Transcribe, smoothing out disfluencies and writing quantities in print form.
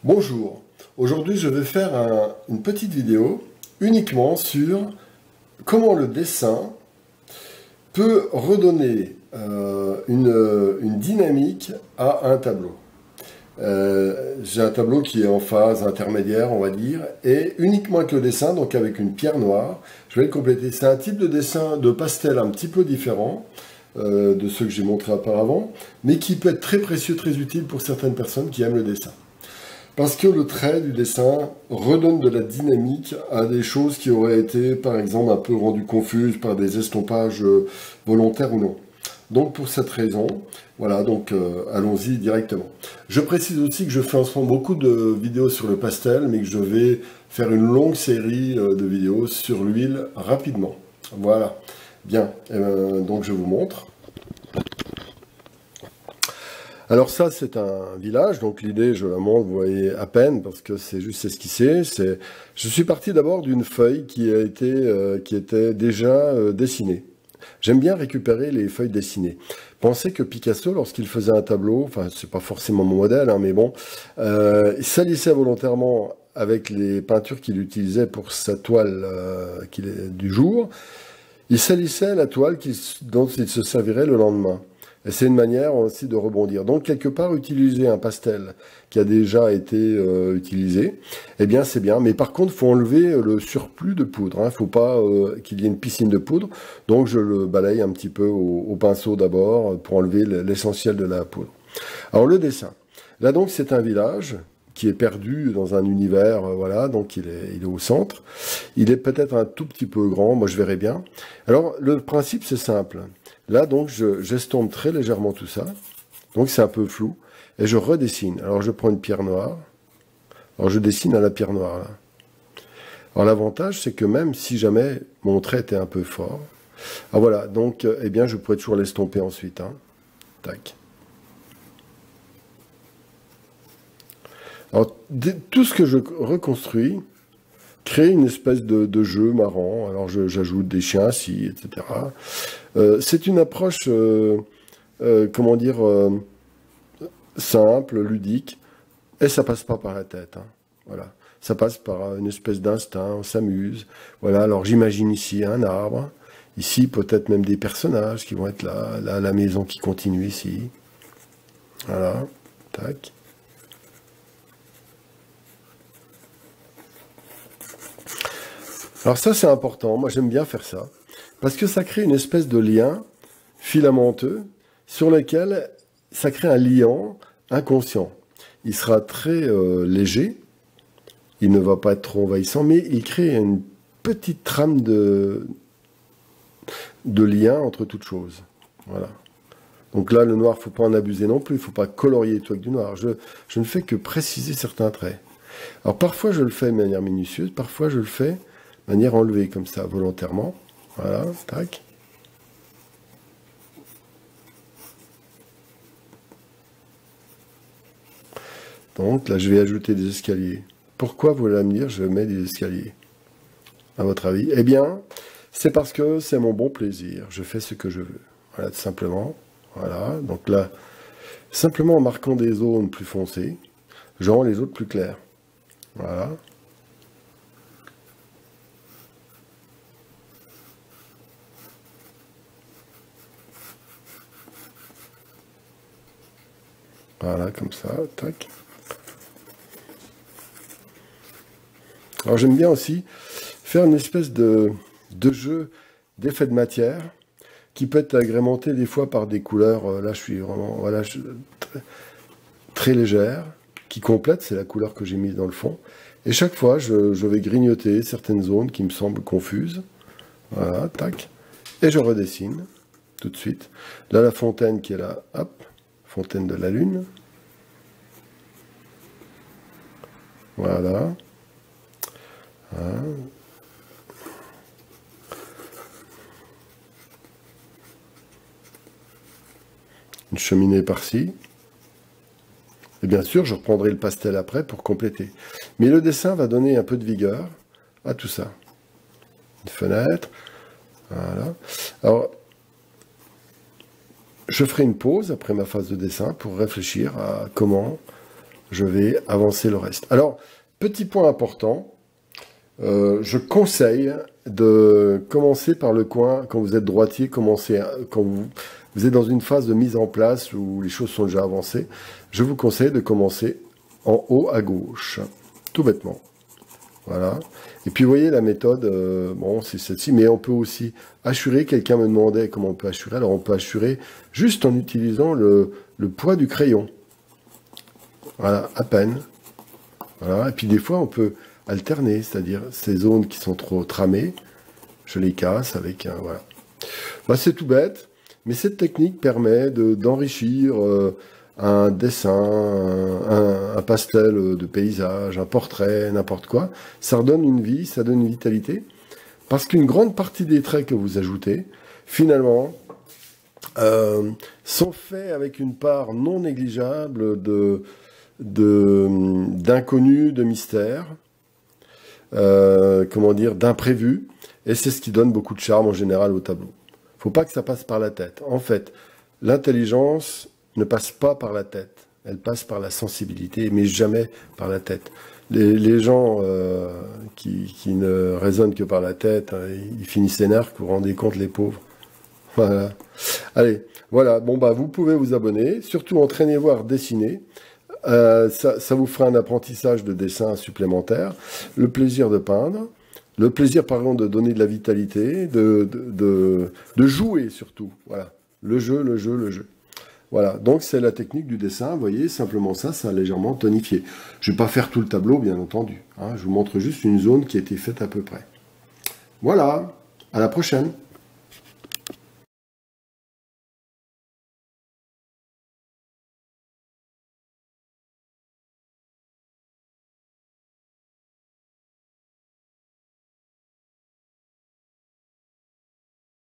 Bonjour, aujourd'hui je vais faire une petite vidéo uniquement sur comment le dessin peut redonner une dynamique à un tableau. J'ai un tableau qui est en phase intermédiaire, on va dire, et uniquement avec le dessin, donc avec une pierre noire, je vais le compléter. C'est un type de dessin de pastel un petit peu différent de ceux que j'ai montré auparavant, mais qui peut être très précieux, très utile pour certaines personnes qui aiment le dessin. Parce que le trait du dessin redonne de la dynamique à des choses qui auraient été, par exemple, un peu rendues confuses par des estompages volontaires ou non. Donc pour cette raison, voilà, donc allons-y directement. Je précise aussi que je fais en ce moment beaucoup de vidéos sur le pastel, mais que je vais faire une longue série de vidéos sur l'huile rapidement. Voilà, bien, donc je vous montre. Alors ça, c'est un village, donc l'idée, je la montre, vous voyez à peine, parce que c'est juste esquissé. Je suis parti d'abord d'une feuille qui était déjà dessinée. J'aime bien récupérer les feuilles dessinées. Pensez que Picasso, lorsqu'il faisait un tableau, enfin, c'est pas forcément mon modèle, hein, mais bon, il salissait volontairement avec les peintures qu'il utilisait pour sa toile du jour. Il salissait la toile dont il se servirait le lendemain. Et c'est une manière aussi de rebondir. Donc, quelque part, utiliser un pastel qui a déjà été utilisé, eh bien, c'est bien. Mais par contre, il faut enlever le surplus de poudre. Il ne faut pas qu'il y ait une piscine de poudre. Donc, je le balaye un petit peu au pinceau d'abord pour enlever l'essentiel de la poudre. Alors, le dessin. Là, donc, c'est un village qui est perdu dans un univers, voilà, donc il est au centre. Il est peut-être un tout petit peu grand, moi je verrai bien. Alors, le principe, c'est simple. Là, donc, j'estompe très légèrement tout ça. Donc, c'est un peu flou. Et je redessine. Alors, je prends une pierre noire. Alors, je dessine à la pierre noire, là. Alors, l'avantage, c'est que même si jamais mon trait était un peu fort, alors voilà, donc, eh bien, je pourrais toujours l'estomper ensuite, hein. Tac. Alors, tout ce que je reconstruis crée une espèce de jeu marrant. Alors, j'ajoute des chiens ici, etc. C'est une approche, comment dire, simple, ludique, et ça passe pas par la tête, hein. Voilà. Ça passe par une espèce d'instinct, on s'amuse. Voilà, alors j'imagine ici un arbre, ici peut-être même des personnages qui vont être là, la maison qui continue ici. Voilà, tac. Alors ça, c'est important. Moi, j'aime bien faire ça. Parce que ça crée une espèce de lien filamenteux sur lequel ça crée un liant inconscient. Il sera très léger. Il ne va pas être trop envahissant, mais il crée une petite trame de lien entre toutes choses. Voilà. Donc là, le noir, il ne faut pas en abuser non plus. Il ne faut pas colorier tout avec du noir. Je ne fais que préciser certains traits. Alors parfois, je le fais de manière minutieuse. Parfois, je le fais de manière enlevée, comme ça, volontairement. Voilà, tac. Donc là, je vais ajouter des escaliers. Pourquoi, vous allez me dire, je mets des escaliers, à votre avis? Eh bien, c'est parce que c'est mon bon plaisir. Je fais ce que je veux. Voilà, tout simplement. Voilà, donc là, simplement en marquant des zones plus foncées, je rends les autres plus claires. Voilà. Voilà, comme ça, tac. Alors j'aime bien aussi faire une espèce de jeu d'effet de matière qui peut être agrémenté des fois par des couleurs, là je suis vraiment, voilà, très légère, qui complète, c'est la couleur que j'ai mise dans le fond. Et chaque fois, je vais grignoter certaines zones qui me semblent confuses. Voilà, tac. Et je redessine tout de suite. Là, la fontaine qui est là, hop, fontaine de la lune. Voilà. Une cheminée par-ci. Et bien sûr, je reprendrai le pastel après pour compléter. Mais le dessin va donner un peu de vigueur à tout ça. Une fenêtre. Voilà. Alors, je ferai une pause après ma phase de dessin pour réfléchir à comment je vais avancer le reste. Alors, petit point important, je conseille de commencer par le coin, quand vous êtes droitier, quand vous êtes dans une phase de mise en place où les choses sont déjà avancées, je vous conseille de commencer en haut à gauche, tout bêtement. Voilà. Et puis vous voyez la méthode, bon c'est celle-ci, mais on peut aussi hachurer. Quelqu'un me demandait comment on peut hachurer. Alors on peut hachurer juste en utilisant le poids du crayon. Voilà, à peine. Voilà. Et puis des fois on peut alterner, c'est-à-dire ces zones qui sont trop tramées, je les casse avec un... Voilà. Bah, c'est tout bête, mais cette technique permet d'enrichir un dessin, un pastel de paysage, un portrait, n'importe quoi. Ça redonne une vie, ça donne une vitalité. Parce qu'une grande partie des traits que vous ajoutez, finalement, sont faits avec une part non négligeable d'inconnu, de mystère, comment dire, d'imprévu. Et c'est ce qui donne beaucoup de charme en général au tableau. Faut pas que ça passe par la tête. En fait, l'intelligence ne passe pas par la tête. Elle passe par la sensibilité, mais jamais par la tête. Les gens qui ne raisonnent que par la tête, ils finissent les nerfs, vous vous rendez compte, les pauvres. Voilà. Allez, voilà. Bon, bah, vous pouvez vous abonner. Surtout, entraînez-vous à dessiner. Ça vous fera un apprentissage de dessin supplémentaire. Le plaisir de peindre. Le plaisir, par exemple, de donner de la vitalité, de jouer surtout. Voilà. Le jeu, le jeu, le jeu. Voilà. Donc, c'est la technique du dessin. Vous voyez, simplement ça a légèrement tonifié. Je ne vais pas faire tout le tableau, bien entendu. Hein. Je vous montre juste une zone qui a été faite à peu près. Voilà. À la prochaine.